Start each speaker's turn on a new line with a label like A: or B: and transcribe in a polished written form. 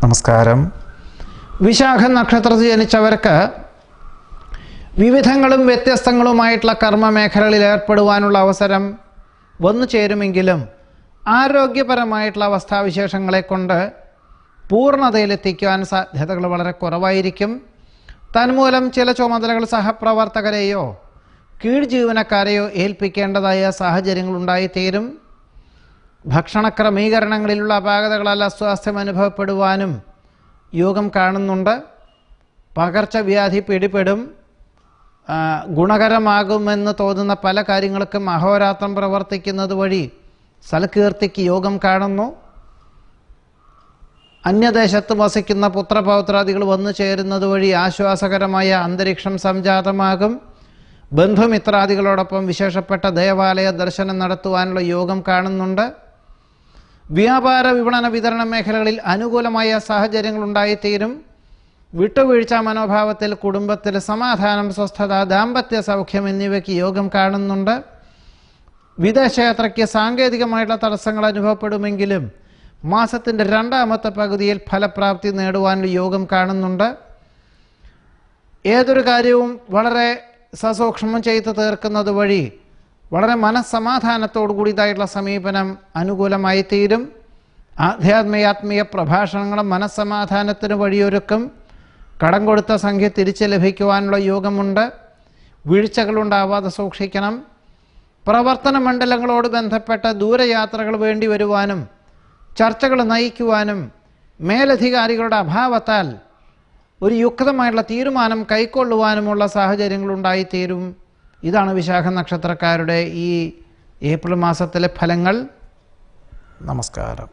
A: നമസ്കാരം. വിശാഖ നക്ഷത്രത്തിൽ ജനിച്ചവർക്ക് വിവിധങ്ങളും വ്യത്യസ്തങ്ങളുമായിട്ടുള്ള കർമ്മമേഖലകളിൽ ഏർപ്പെടുവാനുള്ള അവസരം വന്നു ചേരുമെങ്കിലും ആരോഗ്യപരമായിട്ടുള്ള അവസ്ഥാവിശേഷങ്ങളെ കൊണ്ട് പൂർണ്ണതയിലെത്തിക്കുവാൻ സാധ്യതകൾ വളരെ കുറവായിരിക്കും. തന്മൂലം ചില ചുമതലകൾ സഹപ്രവർത്തകരെയോ കീഴ് ജീവനക്കാരെയോ ഏൽപ്പിക്കേണ്ടതായ സാഹചര്യങ്ങളുണ്ടായിത്തീരും. ഭക്ഷണ ക്രമീകരണങ്ങളിലുള്ള അപാകതകളാൽ അസ്വാസ്ഥ്യം അനുഭവപ്പെടുവാനും യോഗം കാണുന്നുണ്ട്. പകർച്ചവ്യാധി പിടിപെടും. ഗുണകരമാകുമെന്ന് തോന്നുന്ന പല കാര്യങ്ങൾക്കും അഹോരാത്രം പ്രവർത്തിക്കുന്നത് വഴി സൽകീർത്തിക്ക് യോഗം കാണുന്നു. അന്യദേശത്ത് വസിക്കുന്ന പുത്രപൗത്രാദികൾ വന്നു ചേരുന്നത് വഴി ആശ്വാസകരമായ അന്തരീക്ഷം സംജാതമാകും. ബന്ധുമിത്രാദികളോടൊപ്പം വിശേഷപ്പെട്ട ദേവാലയ ദർശനം നടത്തുവാനുള്ള യോഗം കാണുന്നുണ്ട്. വ്യാപാര വിപണന വിതരണ മേഖലകളിൽ അനുകൂലമായ സാഹചര്യങ്ങൾ ഉണ്ടായിത്തീരും. വിട്ടുവീഴ്ച മനോഭാവത്തിൽ കുടുംബത്തിൽ സമാധാനം, സ്വസ്ഥത, ദാമ്പത്യ സൗഖ്യം എന്നിവയ്ക്ക് യോഗം കാണുന്നുണ്ട്. വിദേശയാത്രയ്ക്ക് സാങ്കേതികമായിട്ടുള്ള തടസ്സങ്ങൾ അനുഭവപ്പെടുമെങ്കിലും മാസത്തിൻ്റെ രണ്ടാമത്തെ പകുതിയിൽ ഫലപ്രാപ്തി നേടുവാനുള്ള യോഗം കാണുന്നുണ്ട്. ഏതൊരു കാര്യവും വളരെ സസൂക്ഷ്മം ചെയ്ത് തീർക്കുന്നത് വഴി വളരെ മനസ്സമാധാനത്തോടു കൂടിയതായിട്ടുള്ള സമീപനം അനുകൂലമായി തീരും. ആധ്യാത്മിക പ്രഭാഷണങ്ങളും മനസ്സമാധാനത്തിന് വഴിയൊരുക്കും. കടം കൊടുത്ത സംഖ്യ തിരിച്ച് ലഭിക്കുവാനുള്ള യോഗമുണ്ട്. വീഴ്ചകളുണ്ടാവാതെ സൂക്ഷിക്കണം. പ്രവർത്തന മണ്ഡലങ്ങളോട് ബന്ധപ്പെട്ട ദൂരയാത്രകൾ വേണ്ടി വരുവാനും ചർച്ചകൾ നയിക്കുവാനും മേലധികാരികളുടെ അഭാവത്താൽ ഒരു യുക്തമായിട്ടുള്ള തീരുമാനം കൈക്കൊള്ളുവാനുമുള്ള സാഹചര്യങ്ങളുണ്ടായിത്തീരും. ഇതാണ് വിശാഖ നക്ഷത്രക്കാരുടെ ഈ ഏപ്രിൽ മാസത്തിലെ ഫലങ്ങൾ. നമസ്കാരം.